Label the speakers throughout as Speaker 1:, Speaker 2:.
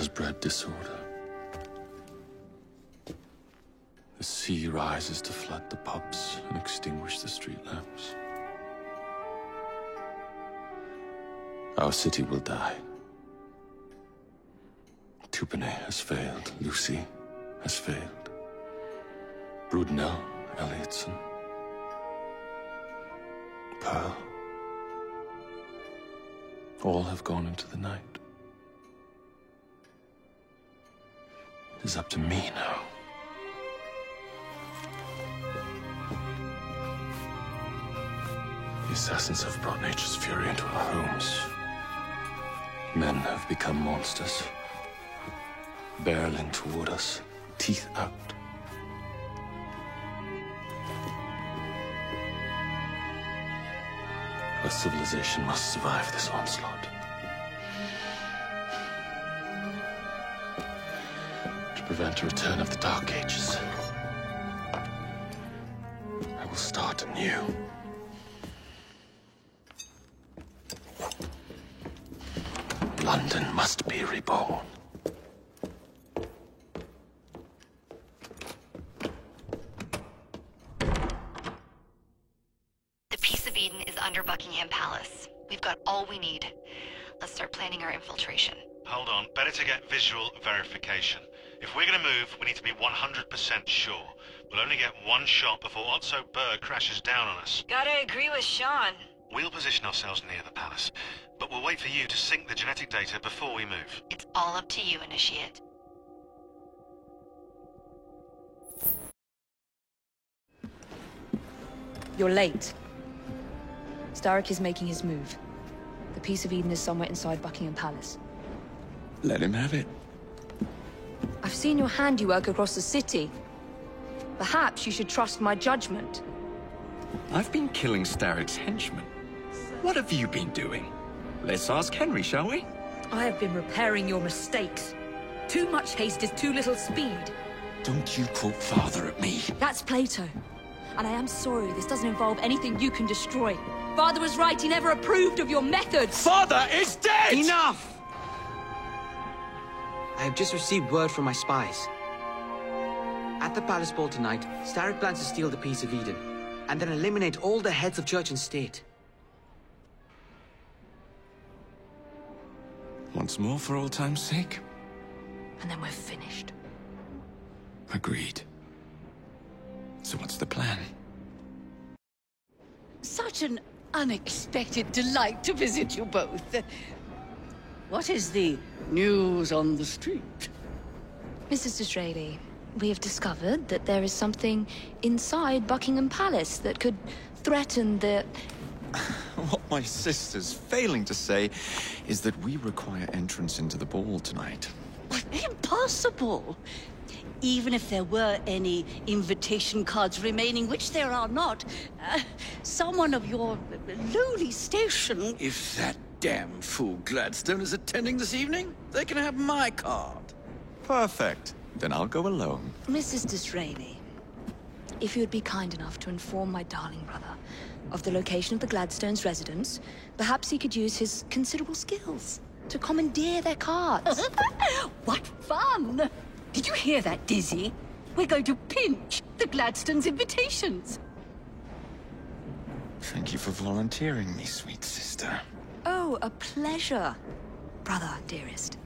Speaker 1: has bred disorder. The sea rises to flood the pubs and extinguish the street lamps. Our city will die. Tupene has failed. Lucy has failed. Brudnell, Elliotson, Pearl. All have gone into the night. It is up to me now. The assassins have brought nature's fury into our homes. Men have become monsters, barreling toward us, teeth out. Our civilization must survive this onslaught. To prevent a return of the Dark Ages, I will start anew. London must be reborn.
Speaker 2: The Peace of Eden is under Buckingham Palace. We've got all we need. Let's start planning our infiltration.
Speaker 3: Hold on, better to get visual verification. If we're gonna move, we need to be 100% sure. We'll only get one shot before Otso Berg crashes down on us.
Speaker 2: Gotta agree with Sean.
Speaker 3: We'll position ourselves near the palace, but we'll wait for you to sync the genetic data before we move.
Speaker 2: It's all up to you, Initiate.
Speaker 4: You're late. Starrick is making his move. The Peace of Eden is somewhere inside Buckingham Palace.
Speaker 1: Let him have it.
Speaker 4: I've seen your handiwork across the city. Perhaps you should trust my judgment.
Speaker 5: I've been killing Starrick's henchmen. What have you been doing? Let's ask Henry, shall we?
Speaker 4: I have been repairing your mistakes. Too much haste is too little speed.
Speaker 1: Don't you quote Father at me.
Speaker 4: That's Plato. And I am sorry this doesn't involve anything you can destroy. Father was right, he never approved of your methods.
Speaker 5: Father is dead!
Speaker 6: Enough! I have just received word from my spies. At the Palace Ball tonight, Starrick plans to steal the Peace of Eden, and then eliminate all the heads of church and state.
Speaker 1: Once more for old time's sake?
Speaker 4: And then we're finished.
Speaker 1: Agreed. So what's the plan?
Speaker 7: Such an unexpected delight to visit you both. What is the news on the street?
Speaker 4: Mrs. Disraeli, we have discovered that there is something inside Buckingham Palace that could threaten the...
Speaker 5: What my sister's failing to say is that we require entrance into the ball tonight.
Speaker 7: Impossible! Even if there were any invitation cards remaining, which there are not, someone of your lowly station...
Speaker 8: If that damn fool Gladstone is attending this evening, they can have my card.
Speaker 5: Perfect. Then I'll go alone.
Speaker 4: Mrs. Disraeli, if you would be kind enough to inform my darling brother of the location of the Gladstones' residence, perhaps he could use his considerable skills to commandeer their cards.
Speaker 7: What fun! Did you hear that, Dizzy? We're going to pinch the Gladstones' invitations.
Speaker 5: Thank you for volunteering me, sweet sister.
Speaker 4: Oh, a pleasure, brother, dearest.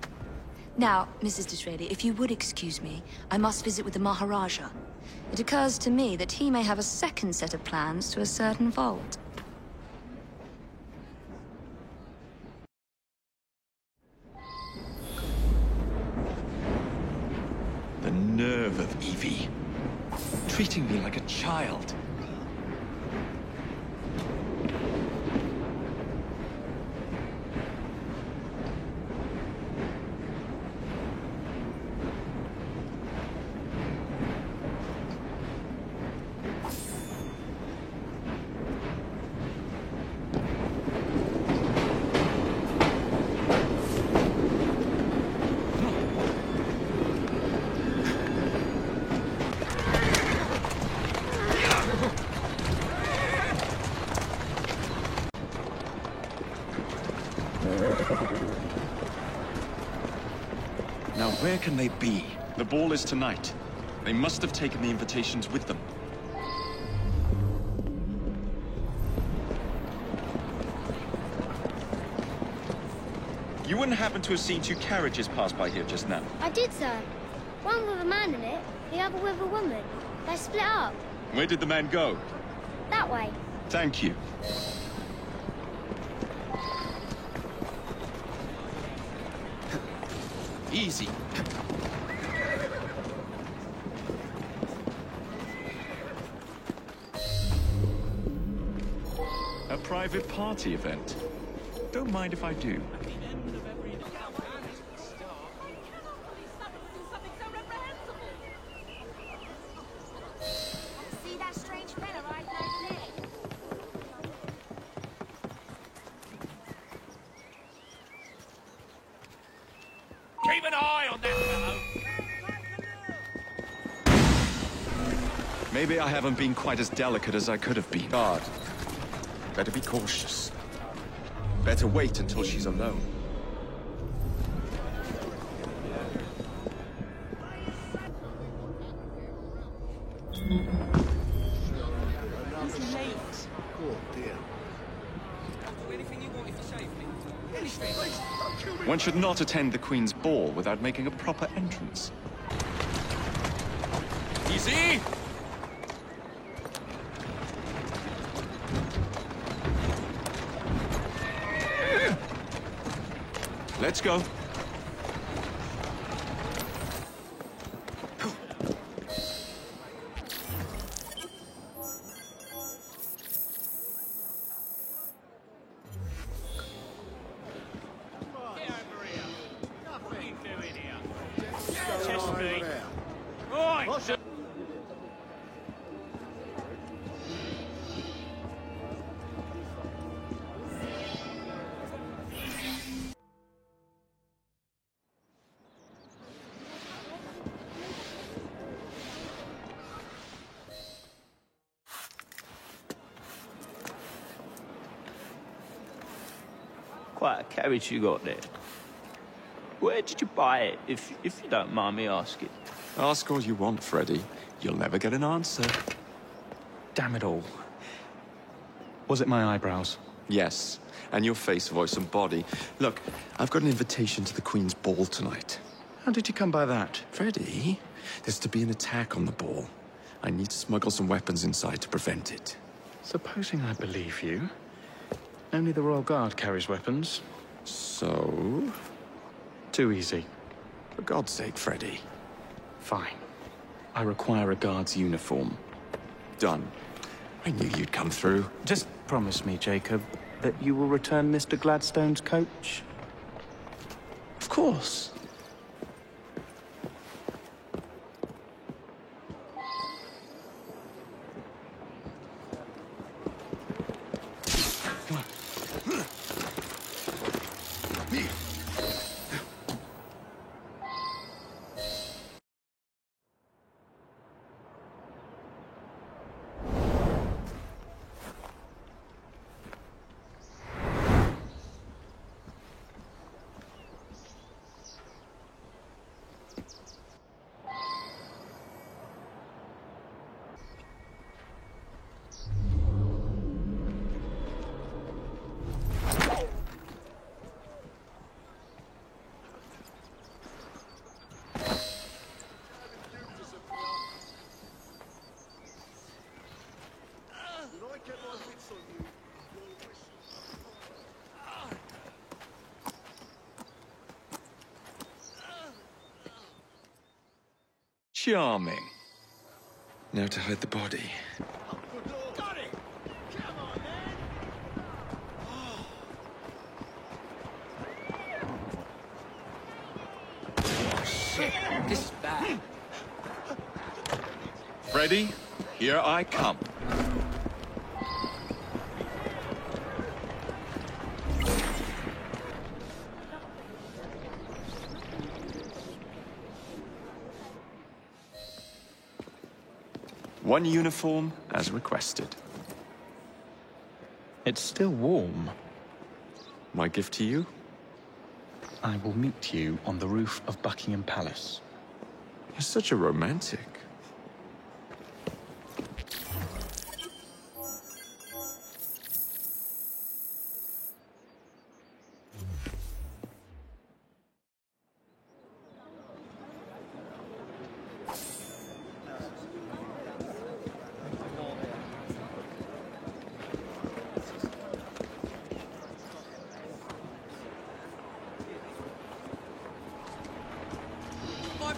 Speaker 4: Now, Mrs. Disraeli, if you would excuse me, I must visit with the Maharaja. It occurs to me that he may have a second set of plans to a certain vault.
Speaker 5: The nerve of Evie. Treating me like a child. Now, where can they be? The ball is tonight. They must have taken the invitations with them. You wouldn't happen to have seen two carriages pass by here just now?
Speaker 9: I did, sir. One with a man in it, the other with a woman. They split up.
Speaker 5: Where did the man go?
Speaker 9: That way.
Speaker 5: Thank you.
Speaker 8: Easy.
Speaker 5: A private party event. Don't mind if I do.
Speaker 9: See that strange fella right there?
Speaker 8: Keep an eye on that fellow.
Speaker 5: Maybe I haven't been quite as delicate as I could have been.
Speaker 1: Guard. Better be cautious. Better wait until she's alone.
Speaker 5: One should not attend the Queen's ball without making a proper entrance.
Speaker 8: Easy.
Speaker 5: Let's go.
Speaker 10: Quite a carriage you got there. Where did you buy it, if you don't mind me asking?
Speaker 5: Ask all you want, Freddy. You'll never get an answer.
Speaker 11: Damn it all. Was it my eyebrows?
Speaker 5: Yes, and your face, voice, and body. Look, I've got an invitation to the Queen's ball tonight.
Speaker 11: How did you come by that?
Speaker 5: Freddy, there's to be an attack on the ball. I need to smuggle some weapons inside to prevent it.
Speaker 11: Supposing I believe you. Only the Royal Guard carries weapons.
Speaker 5: So?
Speaker 11: Too easy.
Speaker 5: For God's sake, Freddy.
Speaker 11: Fine. I require a guard's uniform.
Speaker 5: Done. I knew you'd come through.
Speaker 11: Just promise me, Jacob, that you will return Mr. Gladstone's coach.
Speaker 5: Of course. Charming. Now to hide the body.
Speaker 8: Got it. Come on, man.
Speaker 6: Oh, shit. This is bad.
Speaker 5: Freddy, here I come. One uniform, as requested.
Speaker 11: It's still warm.
Speaker 5: My gift to you?
Speaker 11: I will meet you on the roof of Buckingham Palace.
Speaker 5: You're such a romantic.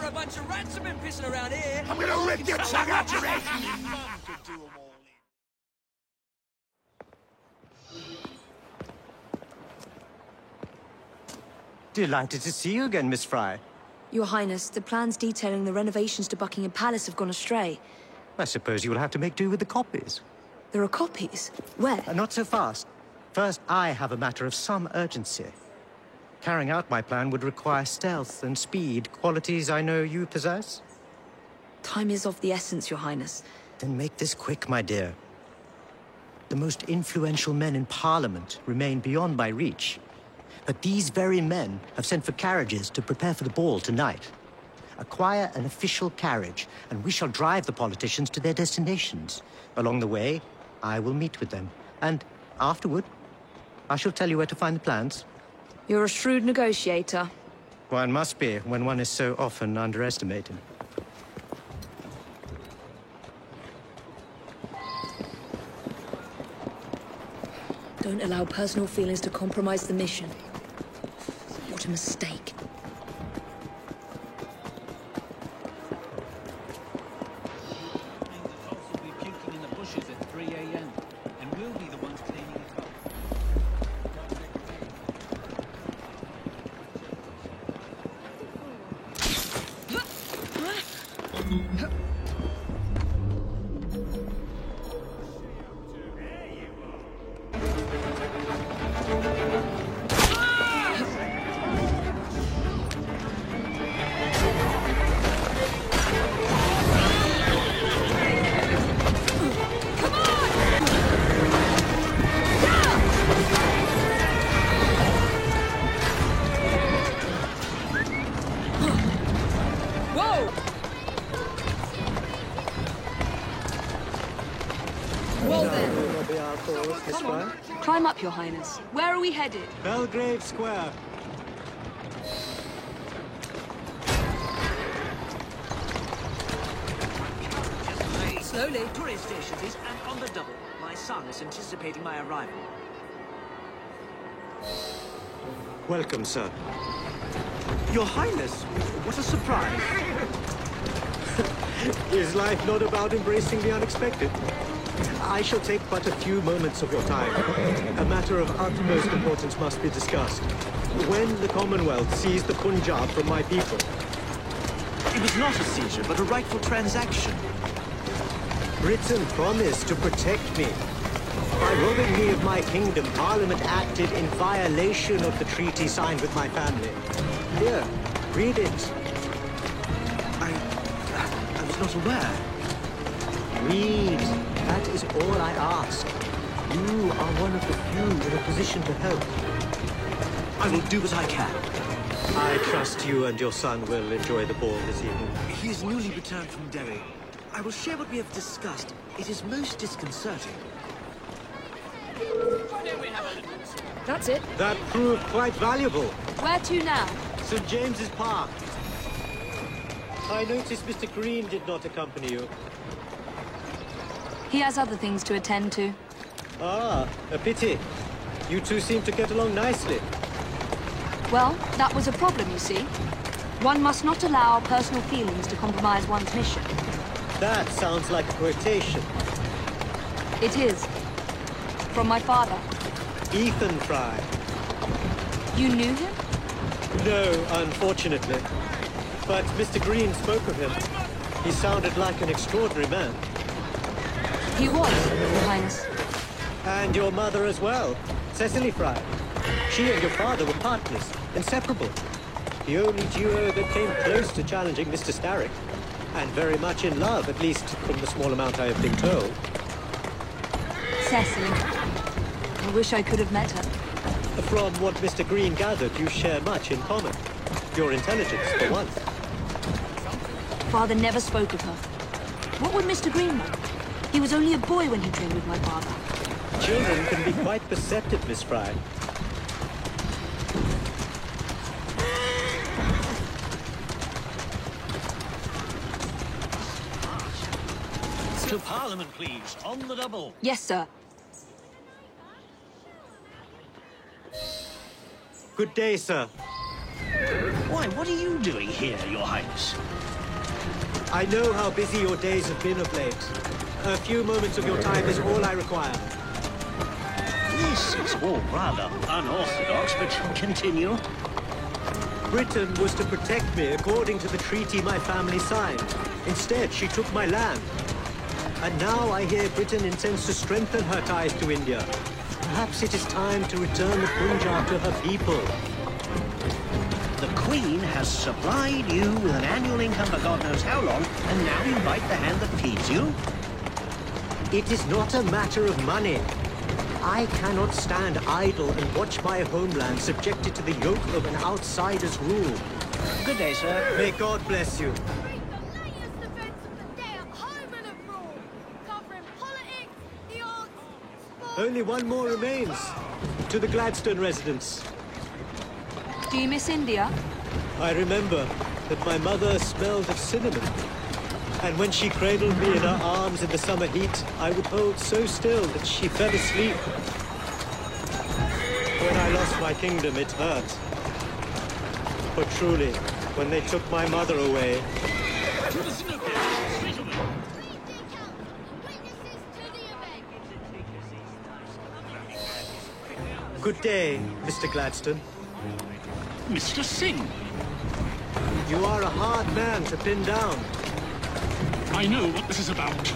Speaker 12: A bunch of rats have been pissing around here.
Speaker 8: I'm gonna rip your tongue out your head!
Speaker 13: Delighted to see you again, Miss Fry.
Speaker 4: Your Highness, the plans detailing the renovations to Buckingham Palace have gone astray.
Speaker 13: I suppose you will have to make do with the copies.
Speaker 4: There are copies? Where?
Speaker 13: Not so fast. First, I have a matter of some urgency. Carrying out my plan would require stealth and speed, qualities I know you possess.
Speaker 4: Time is of the essence, Your Highness.
Speaker 13: Then make this quick, my dear. The most influential men in Parliament remain beyond my reach. But these very men have sent for carriages to prepare for the ball tonight. Acquire an official carriage, and we shall drive the politicians to their destinations. Along the way, I will meet with them. And afterward, I shall tell you where to find the plans.
Speaker 4: You're a shrewd negotiator.
Speaker 13: One must be when one is so often underestimated.
Speaker 4: Don't allow personal feelings to compromise the mission. What a mistake. Climb up, Your Highness. Where are we headed?
Speaker 13: Belgrave Square.
Speaker 12: Slowly. Tourist station, please, and on the double. My son is anticipating my arrival.
Speaker 13: Welcome, sir.
Speaker 12: Your Highness, what a surprise.
Speaker 13: Is life not about embracing the unexpected? I shall take but a few moments of your time. A matter of utmost importance must be discussed. When the Commonwealth seized the Punjab from my people...
Speaker 12: It was not a seizure, but a rightful transaction.
Speaker 13: Britain promised to protect me. By robbing me of my kingdom, Parliament acted in violation of the treaty signed with my family. Here, read it.
Speaker 12: I was not aware.
Speaker 13: Read. That is all I ask. You are one of the few in a position to help.
Speaker 12: I will do what I can.
Speaker 13: I trust you and your son will enjoy the ball this evening.
Speaker 12: He is newly returned from Delhi. I will share what we have discussed. It is most disconcerting.
Speaker 4: That's it.
Speaker 13: That proved quite valuable.
Speaker 4: Where to now?
Speaker 13: St. James's Park. I noticed Mr. Green did not accompany you.
Speaker 4: He has other things to attend to.
Speaker 13: Ah, a pity. You two seem to get along nicely.
Speaker 4: Well, that was a problem, you see. One must not allow personal feelings to compromise one's mission.
Speaker 13: That sounds like a quotation.
Speaker 4: It is. From my father.
Speaker 13: Ethan Fry.
Speaker 4: You knew him?
Speaker 13: No, unfortunately. But Mr. Green spoke of him. He sounded like an extraordinary man.
Speaker 4: He was, Your Highness.
Speaker 13: And your mother as well, Cecily Fry. She and your father were partners, inseparable. The only duo that came close to challenging Mr. Starrick. And very much in love, at least from the small amount I have been told.
Speaker 4: Cecily. I wish I could have met her.
Speaker 13: From what Mr. Green gathered, you share much in common. Your intelligence, for one.
Speaker 4: Father never spoke of her. What would Mr. Green know? He was only a boy when he trained with my father.
Speaker 13: Children can be quite perceptive, Miss Fry.
Speaker 12: To Parliament, please. On the double.
Speaker 4: Yes, sir.
Speaker 13: Good day, sir.
Speaker 12: Why, what are you doing here, Your Highness?
Speaker 13: I know how busy your days have been of late. A few moments of your time is all I require.
Speaker 12: This is all rather unorthodox, but continue.
Speaker 13: Britain was to protect me according to the treaty my family signed. Instead, she took my land. And now I hear Britain intends to strengthen her ties to India. Perhaps it is time to return the Punjab to her people.
Speaker 12: The Queen has supplied you with an annual income for God knows how long, and now you bite the hand that feeds you?
Speaker 13: It is not a matter of money. I cannot stand idle and watch my homeland subjected to the yoke of an outsider's rule.
Speaker 12: Good day, sir.
Speaker 13: May God bless you. Only one more remains. To the Gladstone residence.
Speaker 4: Do you miss India?
Speaker 13: I remember that my mother smelled of cinnamon. And when she cradled me in her arms in the summer heat, I would hold so still that she fell asleep. When I lost my kingdom, it hurt. For truly, when they took my mother away... Good day, Mr. Gladstone.
Speaker 14: Mr. Singh.
Speaker 13: You are a hard man to pin down.
Speaker 14: I know what this is about.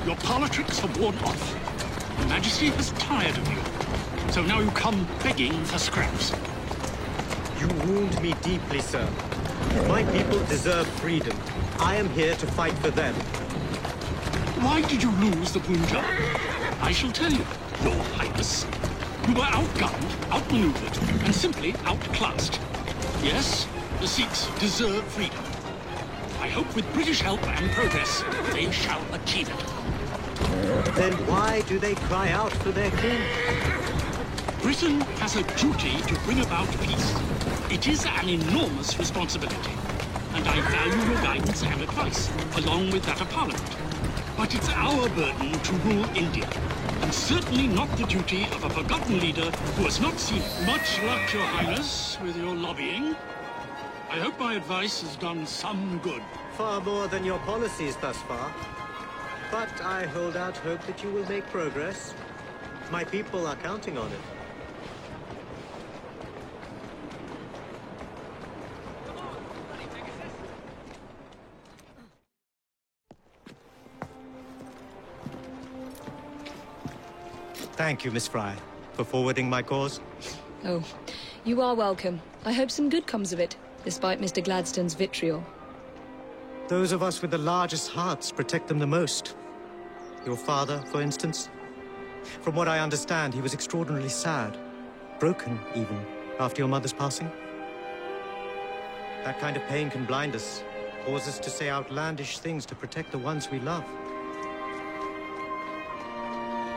Speaker 14: Your politics have worn off. Your Majesty is tired of you. So now you come begging for scraps.
Speaker 13: You wound me deeply, sir. My people deserve freedom. I am here to fight for them.
Speaker 14: Why did you lose the Punjab? I shall tell you, Your Highness. You were outgunned, outmaneuvered, and simply outclassed. Yes, the Sikhs deserve freedom. I hope with British help and progress, they shall achieve it.
Speaker 13: Then why do they cry out for their king?
Speaker 14: Britain has a duty to bring about peace. It is an enormous responsibility, and I value your guidance and advice, along with that of Parliament. But it's our burden to rule India, and certainly not the duty of a forgotten leader who has not seen much luck, Your Highness, with your lobbying. I hope my advice has done some good.
Speaker 13: Far more than your policies thus far. But I hold out hope that you will make progress. My people are counting on it. Thank you, Miss Fry, for forwarding my cause.
Speaker 4: Oh, you are welcome. I hope some good comes of it, despite Mr. Gladstone's vitriol.
Speaker 13: Those of us with the largest hearts protect them the most. Your father, for instance. From what I understand, he was extraordinarily sad. Broken, even, after your mother's passing. That kind of pain can blind us, cause us to say outlandish things to protect the ones we love.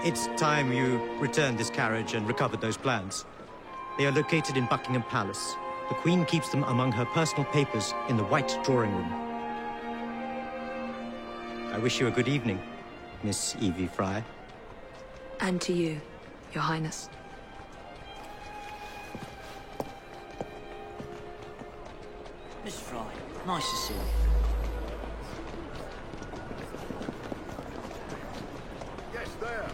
Speaker 13: It's time you returned this carriage and recovered those plans. They are located in Buckingham Palace. The Queen keeps them among her personal papers in the White Drawing Room. I wish you a good evening, Miss Evie Fry.
Speaker 4: And to you, Your Highness.
Speaker 12: Miss Fry, nice to see you.
Speaker 15: Yes, there.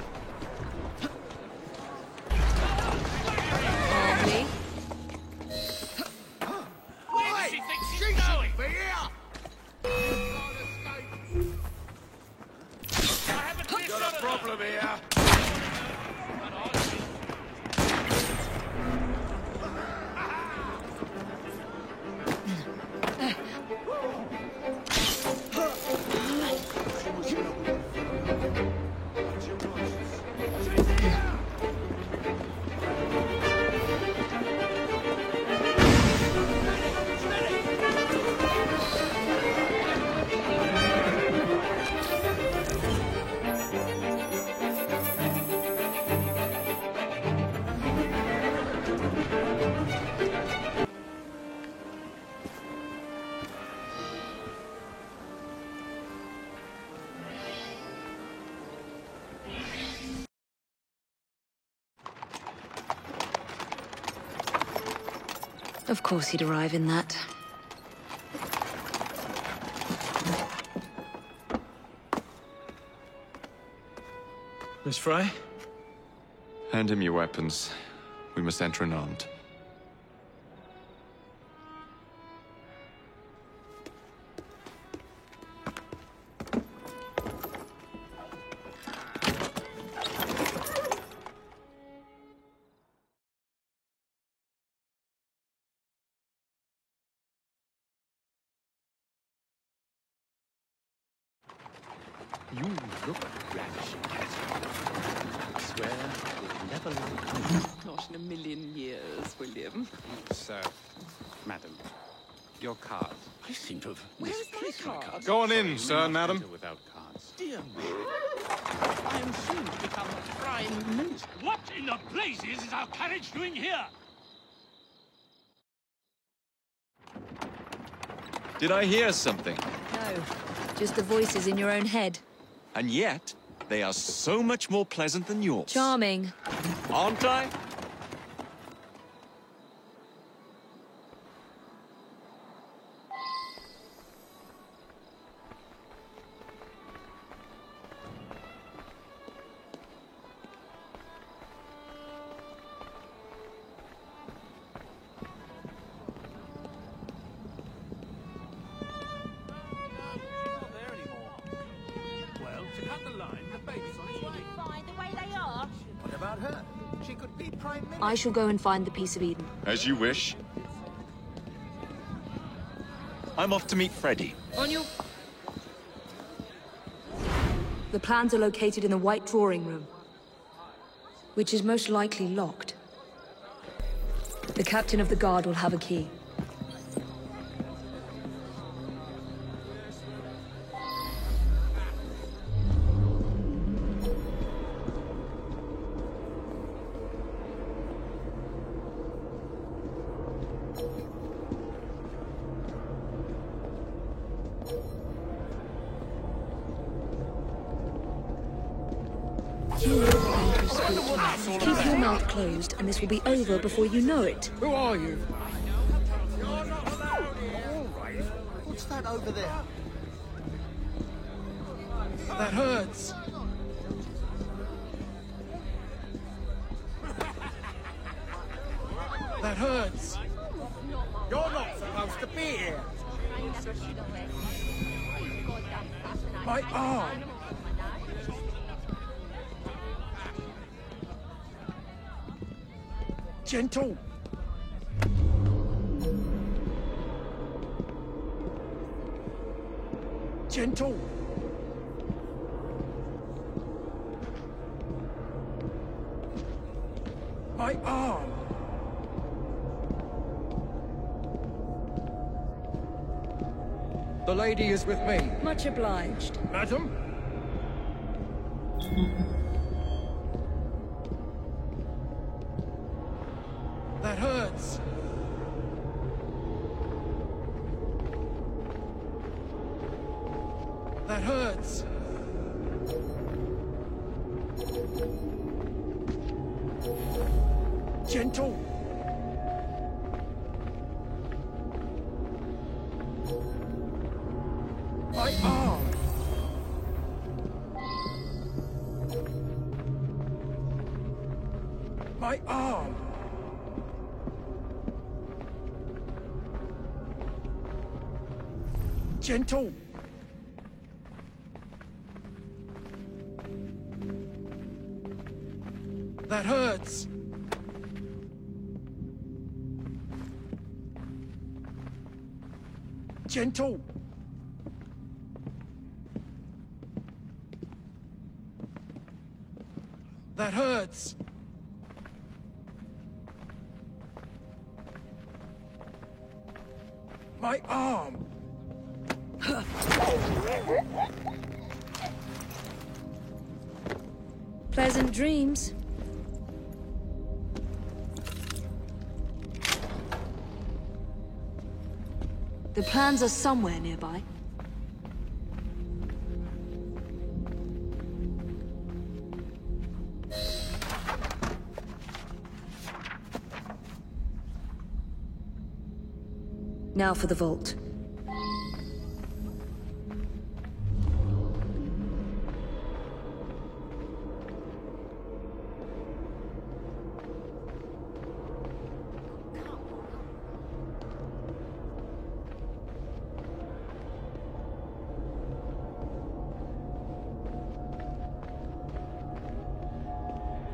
Speaker 12: Where does she think she's going?
Speaker 15: Be here! Got a problem here.
Speaker 4: Of course he'd arrive in that.
Speaker 11: Miss Frey?
Speaker 5: Hand him your weapons. We must enter unarmed.
Speaker 11: You look ravishing, I swear you'll never like me.
Speaker 16: Not in a million years, William.
Speaker 17: Sir, madam, your card.
Speaker 11: I seem to have
Speaker 16: Where's my
Speaker 11: misplaced my
Speaker 16: card?
Speaker 11: card.
Speaker 17: Go on in, sir, madam. Without cards.
Speaker 11: Dear me.
Speaker 16: I am soon to become Prime Minister.
Speaker 14: What in the blazes is our carriage doing here?
Speaker 5: Did I hear something?
Speaker 4: No, just the voices in your own head.
Speaker 5: And yet, they are so much more pleasant than yours.
Speaker 4: Charming.
Speaker 5: Aren't I?
Speaker 4: I shall go and find the Piece of Eden.
Speaker 5: As you wish. I'm off to meet Freddy.
Speaker 4: On your... The plans are located in the White Drawing Room, which is most likely locked. The captain of the guard will have a key. Keep your mouth closed, and this will be over before you know it.
Speaker 15: Who are you? You're not allowed here. All right. What's that over there? That hurts. That hurts. You're not supposed to be here. My arm. Gentle. Gentle. My arm. The lady is with me.
Speaker 4: Much obliged.
Speaker 15: Madam? That hurts. That hurts. Gentle. My arm. My arm. Gentle. That hurts. Gentle. That hurts. My arm.
Speaker 4: Pleasant dreams. The plans are somewhere nearby. Now for the vault.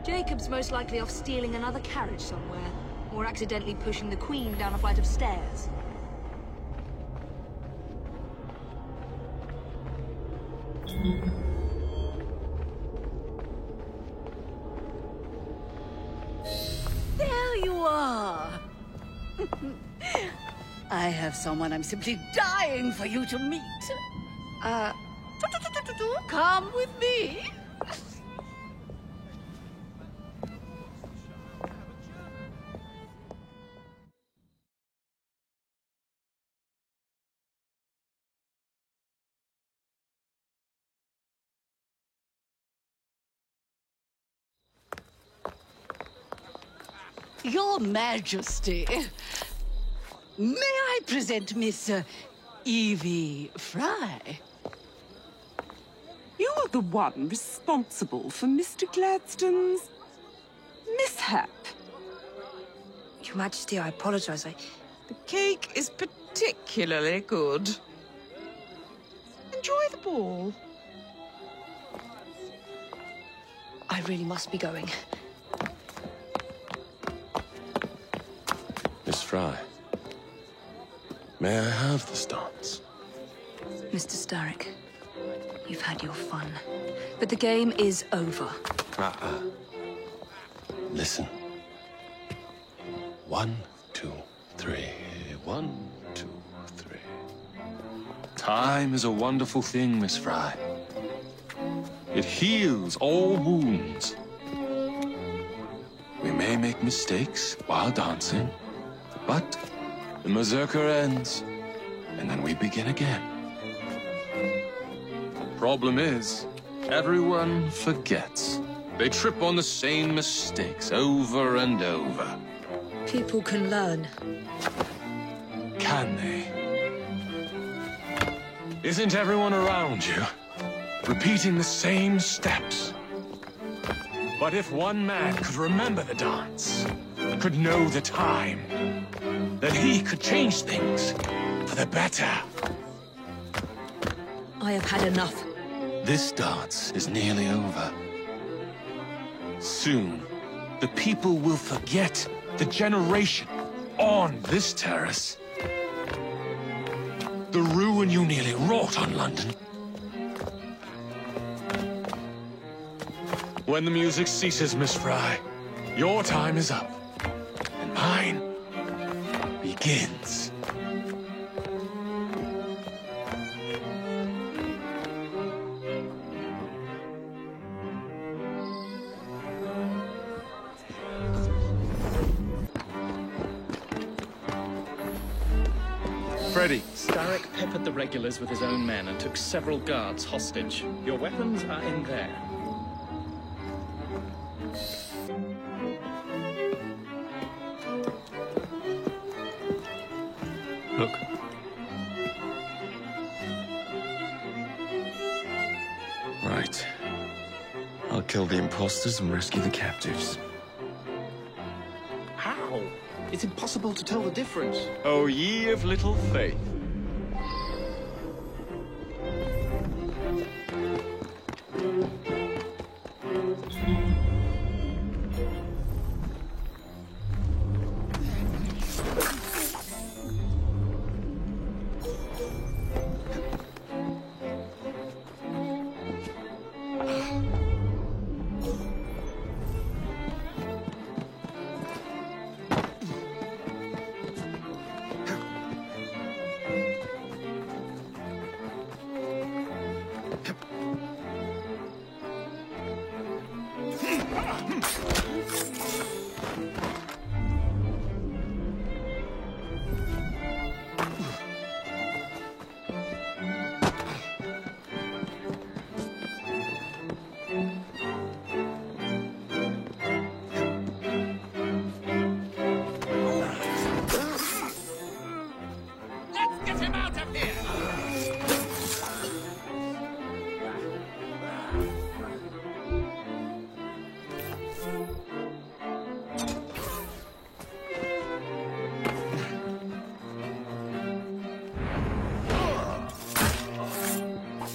Speaker 4: Jacob's most likely off stealing another carriage somewhere, or accidentally pushing the Queen down a flight of stairs.
Speaker 7: There you are! I have someone I'm simply dying for you to meet. Come with me. Your Majesty, may I present Miss Evie Fry?
Speaker 18: You are the one responsible for Mr. Gladstone's mishap.
Speaker 4: Your Majesty, I apologize.
Speaker 18: The cake is particularly good. Enjoy the ball.
Speaker 4: I really must be going.
Speaker 1: Miss Fry, may I have the stance?
Speaker 4: Mr. Starrick, you've had your fun, but the game is over.
Speaker 1: Listen. 1, 2, 3. 1, 2, 3. Time is a wonderful thing, Miss Fry. It heals all wounds. We may make mistakes while dancing, but the Berserker ends, and then we begin again. Problem is, everyone forgets. They trip on the same mistakes over and over.
Speaker 4: People can learn.
Speaker 1: Can they? Isn't everyone around you repeating the same steps? But if one man could remember the dance, could know the time, then he could change things for the better.
Speaker 4: I have had enough.
Speaker 1: This dance is nearly over. Soon, the people will forget the generation on this terrace. The ruin you nearly wrought on London. When the music ceases, Miss Fry, your time is up. And mine begins.
Speaker 11: Freddy. Starrick peppered the regulars with his own men and took several guards hostage. Your weapons are in there.
Speaker 1: Look. Right. I'll kill the imposters and rescue the captives.
Speaker 11: How? It's impossible to tell the difference.
Speaker 5: Oh, ye of little faith.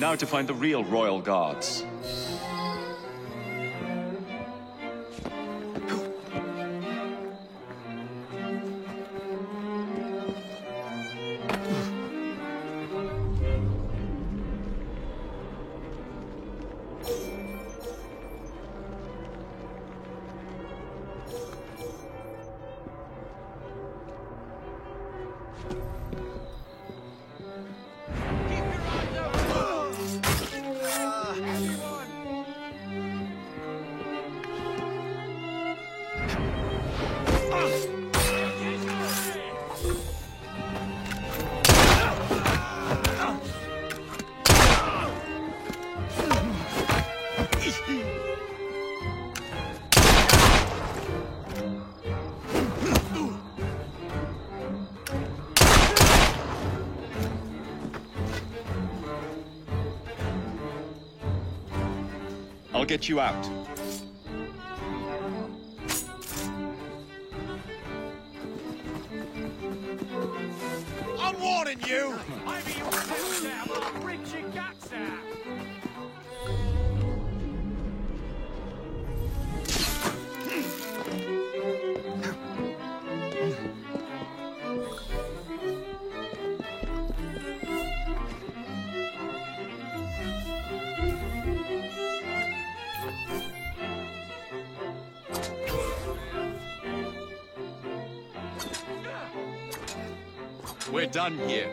Speaker 5: Now to find the real royal guards. I'll get you out.
Speaker 15: I'm warning you! Maybe you'll sit down or I'll rip your guts out!
Speaker 5: We're done here.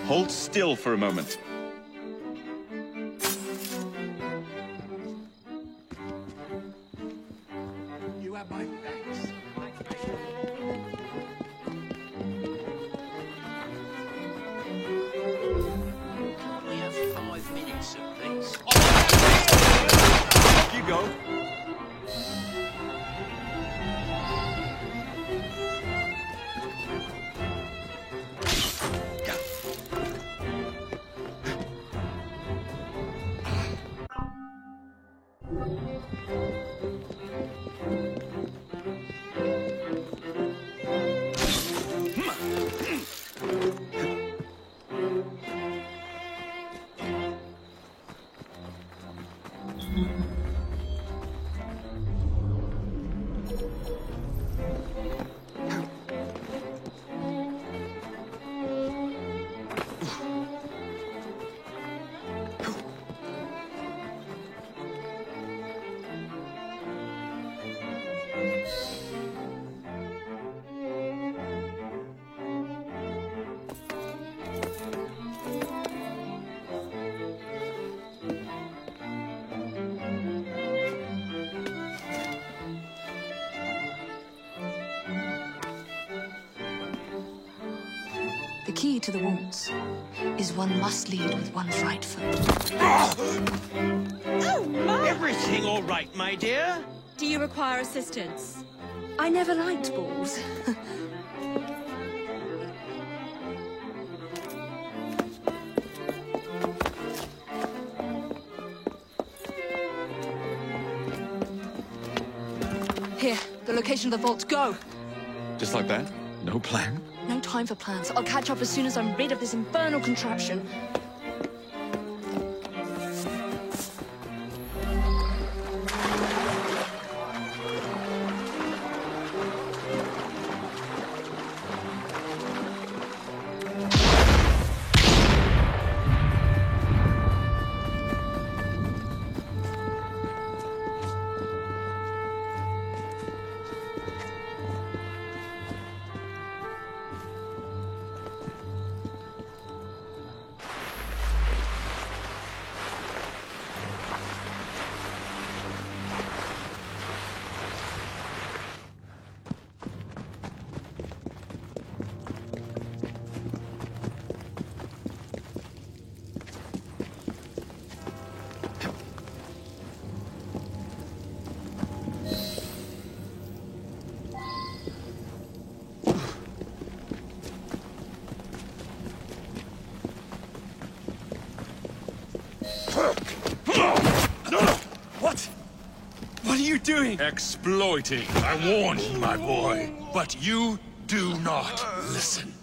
Speaker 5: Hold still for a moment.
Speaker 15: You have my thanks.
Speaker 16: We have 5 minutes at least.
Speaker 5: Off you go.
Speaker 4: key to the walls is one must lead with one's right foot.
Speaker 12: Everything all right, my dear?
Speaker 19: Do you require assistance?
Speaker 4: I never liked balls. Here, the location of the vault. Go!
Speaker 17: Just like that? No plan?
Speaker 4: No time for plans. I'll catch up as soon as I'm rid of this infernal contraption.
Speaker 1: What are you doing? Exploiting. I warned you, my boy. But you do not listen.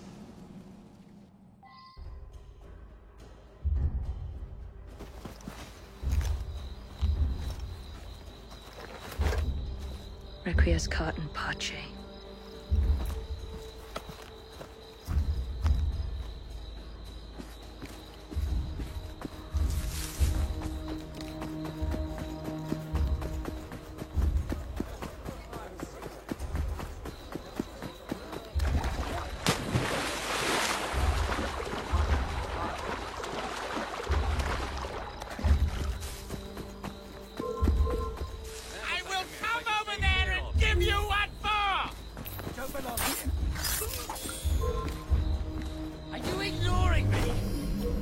Speaker 4: Requiescat in pace.
Speaker 16: Are you ignoring me?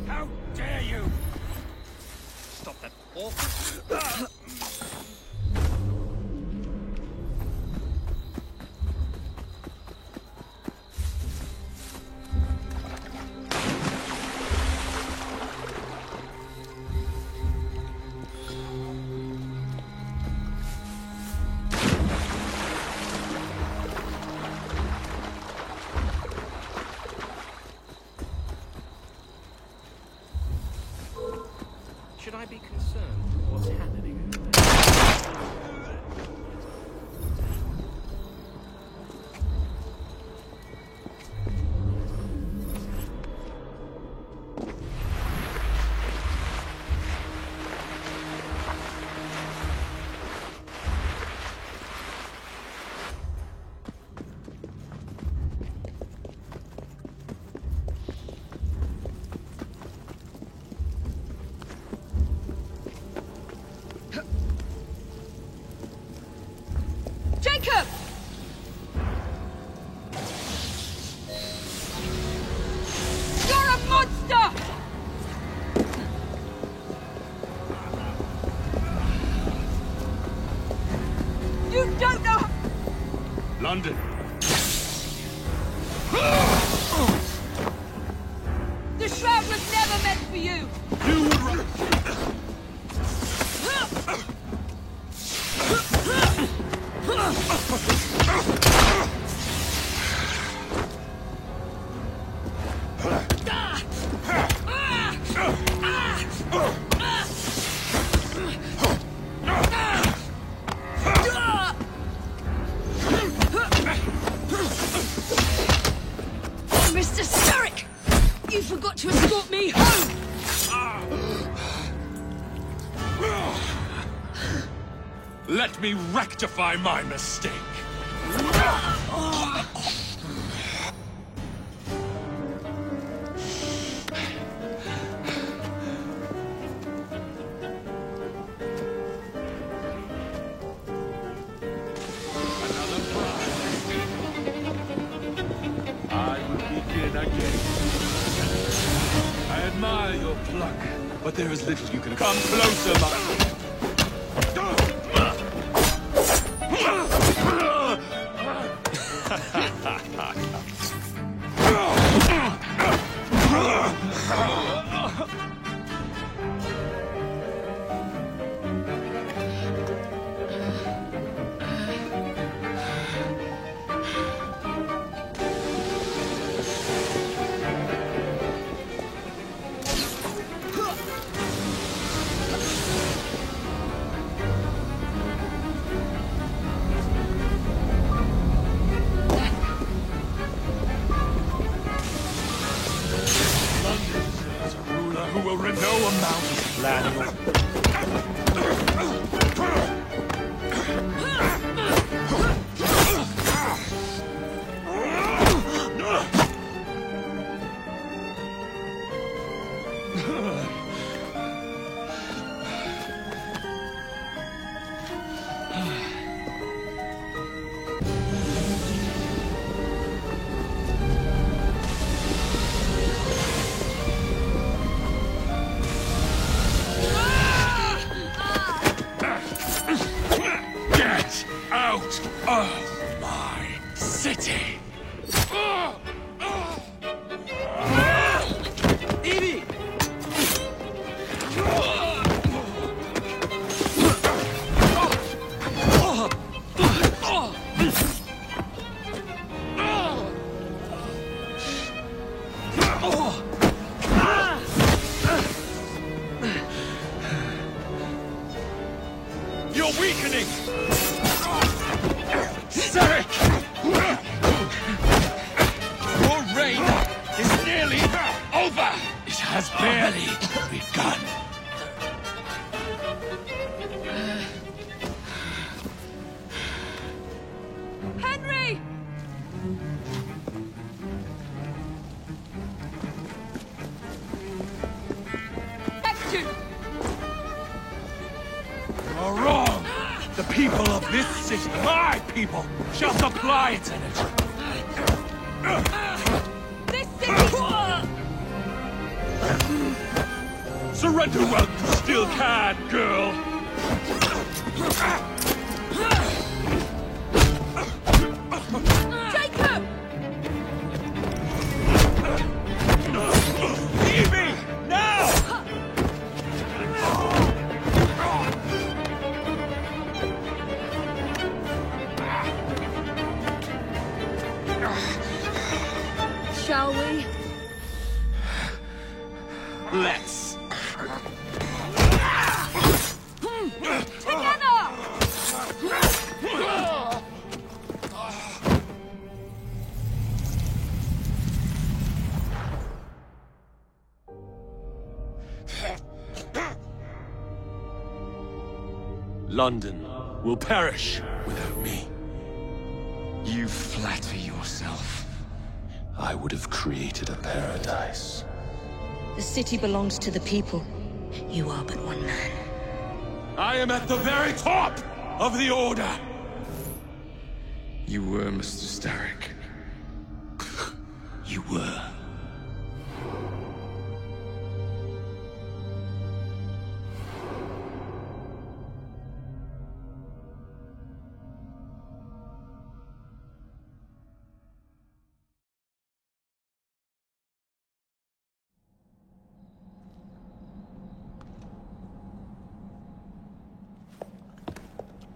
Speaker 16: How dare you? Stop that awful...
Speaker 12: Should I be concerned with what's happening over there?
Speaker 19: Jacob! You're a monster! You don't know...
Speaker 1: London.
Speaker 19: The shroud was never meant for you!
Speaker 1: You would rather...
Speaker 19: Mr. Starrick! You forgot to escort me home!
Speaker 1: Let me rectify my mistake. I will begin again. your pluck, but there is little you can come closer, who will know amount of planning. Out of my city!
Speaker 15: Evie!
Speaker 1: You're weakening! Sarek! Your reign is nearly over! It has barely begun.
Speaker 19: Henry! Action!
Speaker 1: You're wrong! The people of this city, my people, shall supply its energy.
Speaker 19: This city!
Speaker 1: Surrender while you still can, girl!
Speaker 19: Jacob!
Speaker 1: Evie! Now!
Speaker 19: Shall we?
Speaker 1: Let's. London will perish without me. You flatter yourself. I would have created a paradise.
Speaker 4: The city belongs to the people. You are but one man.
Speaker 1: I am at the very top of the Order!
Speaker 5: You were Mr. Starrick.
Speaker 1: You were.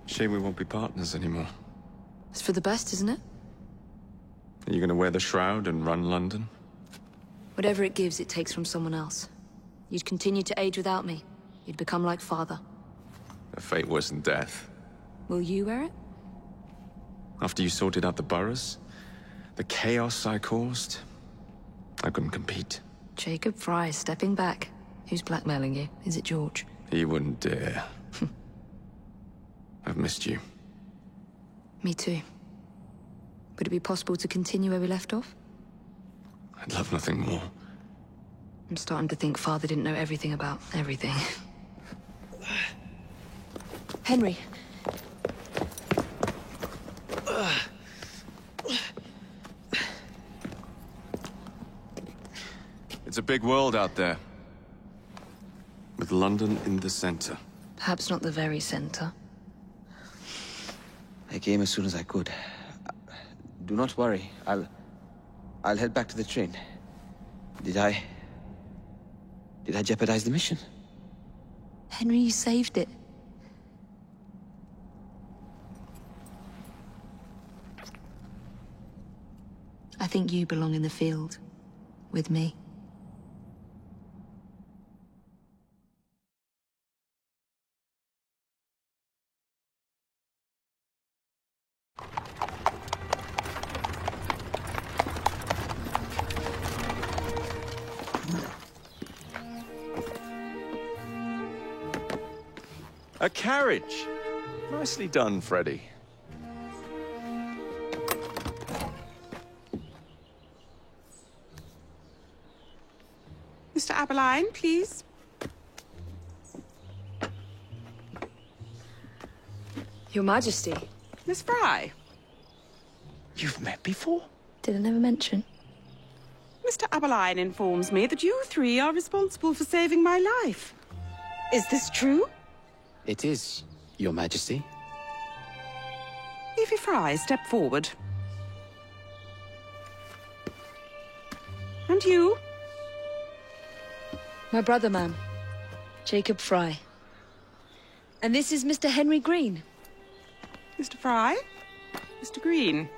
Speaker 5: Shame we won't be partners anymore.
Speaker 4: It's for the best, isn't it?
Speaker 5: Are you gonna wear the shroud and run London?
Speaker 4: Whatever it gives, it takes from someone else. You'd continue to age without me. You'd become like father.
Speaker 5: A fate worse than death.
Speaker 4: Will you wear it?
Speaker 5: After you sorted out the boroughs, the chaos I caused, I couldn't compete.
Speaker 4: Jacob Fry stepping back. Who's blackmailing you? Is it George?
Speaker 5: He wouldn't dare. I've missed you.
Speaker 4: Me too. Would it be possible to continue where we left off?
Speaker 5: I'd love nothing more.
Speaker 4: I'm starting to think Father didn't know everything about everything. Henry.
Speaker 5: It's a big world out there.
Speaker 17: with London in the center.
Speaker 4: Perhaps not the very center.
Speaker 6: I came as soon as I could. Do not worry. I'll head back to the train. Did I jeopardize the mission?
Speaker 4: Henry, you saved it. I think you belong in the field. With me.
Speaker 5: A carriage! Nicely done, Freddy.
Speaker 18: Mr. Aberline, please.
Speaker 4: Your Majesty.
Speaker 18: Miss Fry.
Speaker 5: You've met before?
Speaker 4: Did I never mention?
Speaker 18: Mr. Aberline informs me that you three are responsible for saving my life. Is this true?
Speaker 6: It is, Your Majesty.
Speaker 18: Evie Fry, step forward. And you?
Speaker 4: My brother, ma'am. Jacob Fry. And this is Mr. Henry Green.
Speaker 18: Mr. Fry? Mr. Green?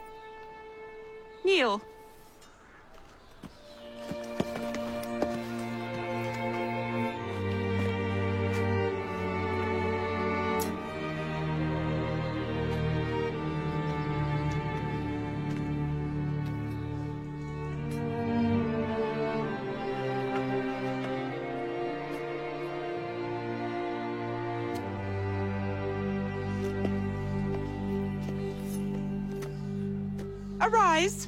Speaker 18: Kneel. Arise.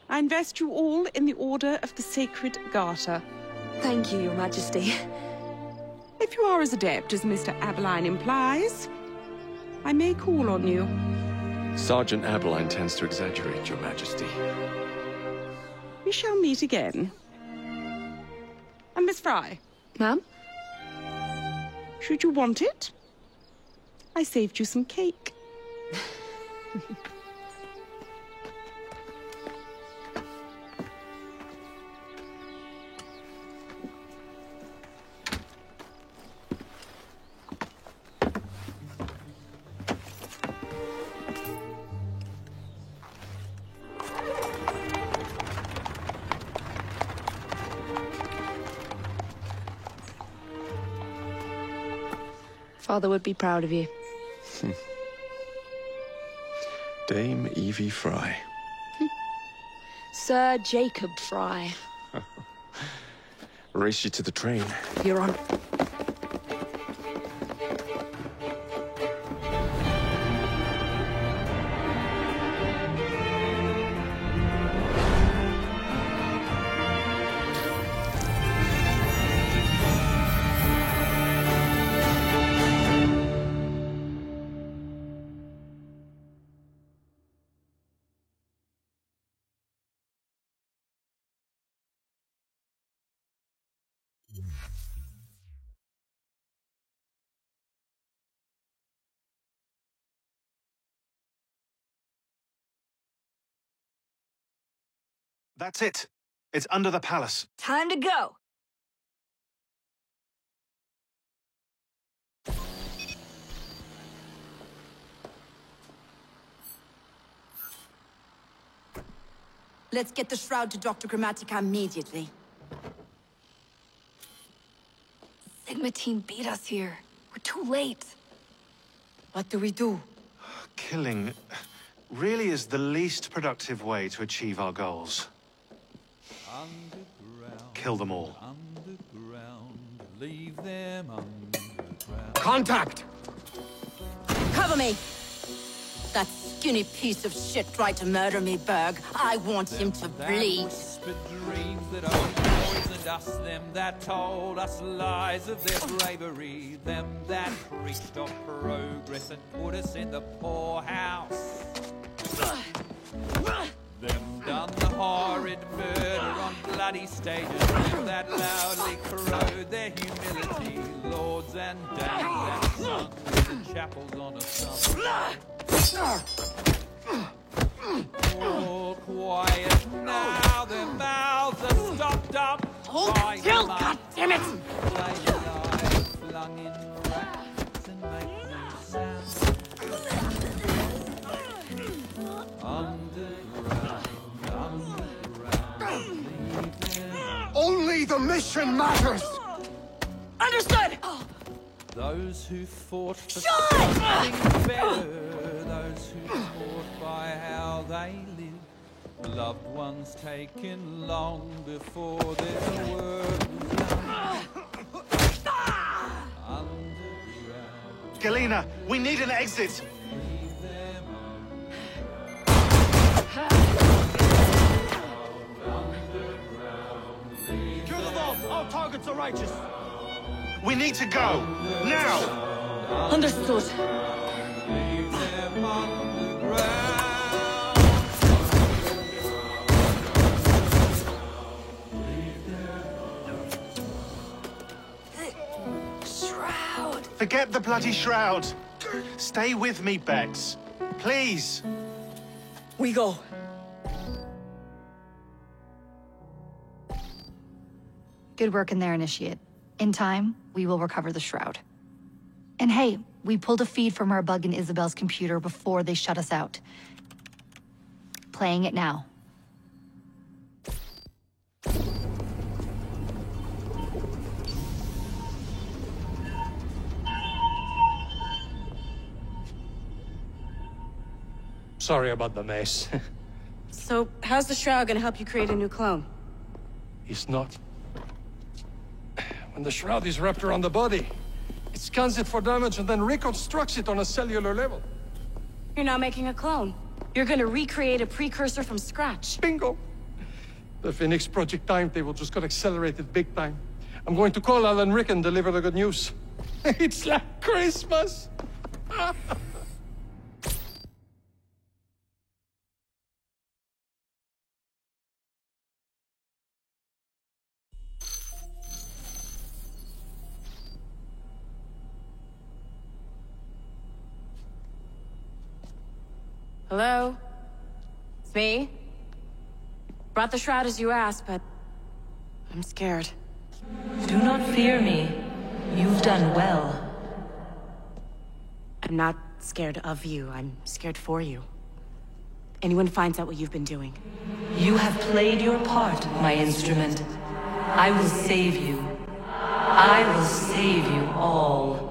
Speaker 18: I invest you all in the Order of the Sacred Garter.
Speaker 4: Thank you, Your Majesty.
Speaker 18: If you are as adept as Mr. Aberline implies, I may call on you.
Speaker 5: Sergeant Aberline tends to exaggerate, Your Majesty.
Speaker 18: We shall meet again. And Miss Fry.
Speaker 4: Ma'am?
Speaker 18: Should you want it, I saved you some cake.
Speaker 4: Father would be proud of you.
Speaker 5: Dame Evie Fry.
Speaker 4: Sir Jacob Fry.
Speaker 5: Race you to the train.
Speaker 4: You're on.
Speaker 3: That's it. It's under the palace.
Speaker 19: Time to go.
Speaker 20: Let's get the shroud to Dr. Grammatica immediately.
Speaker 2: Sigma team beat us here. We're too late.
Speaker 20: What do we do?
Speaker 3: Killing really is the least productive way to achieve our goals. Kill them all.
Speaker 21: Leave them underground.
Speaker 15: Contact!
Speaker 20: Cover me! That skinny piece of shit tried to murder me, Berg. I want him to bleed.
Speaker 21: Whispered dreams that only poisoned us, them that told us lies of their bravery, them that preached of progress and put us in the poorhouse. Them done the horrid murder on blood bloody stages that loudly corrode their humility. Lords and dames and sons in the chapels on a summer. All quiet now, their mouths are stopped up.
Speaker 19: Hold still, goddammit!
Speaker 21: They lie flung in racks and make no sound.
Speaker 15: Only the mission matters!
Speaker 19: Understood!
Speaker 21: Those who fought for something better, those who fought by how they lived, loved ones taken long before their word was done. Underground.
Speaker 3: Galena, we need an exit!
Speaker 15: Kill them all! All targets are righteous!
Speaker 3: We need to go! Now!
Speaker 19: Understood.
Speaker 21: Leave them underground.
Speaker 19: Shroud!
Speaker 3: Forget the bloody shroud! Stay with me, Bex. Please!
Speaker 19: We go.
Speaker 2: Good work in there, Initiate. In time, we will recover the Shroud. And hey, we pulled a feed from our bug in Isabel's computer before they shut us out. Playing it now.
Speaker 1: Sorry about the mess.
Speaker 18: So, how's the Shroud gonna help you create a new clone?
Speaker 1: It's not. When the Shroud is wrapped around the body, it scans it for damage and then reconstructs it on a cellular level.
Speaker 18: You're not making a clone. You're gonna recreate a precursor from scratch.
Speaker 1: Bingo! The Phoenix Project timetable just got accelerated big time. I'm going to call Alan Rick and deliver the good news. It's like Christmas!
Speaker 18: Hello? It's me? Brought the Shroud as you asked, but I'm scared.
Speaker 9: Do not fear me. You've done well.
Speaker 18: I'm not scared of you. I'm scared for you. Anyone finds out what you've been doing.
Speaker 9: You have played your part, my instrument. I will save you. I will save you all.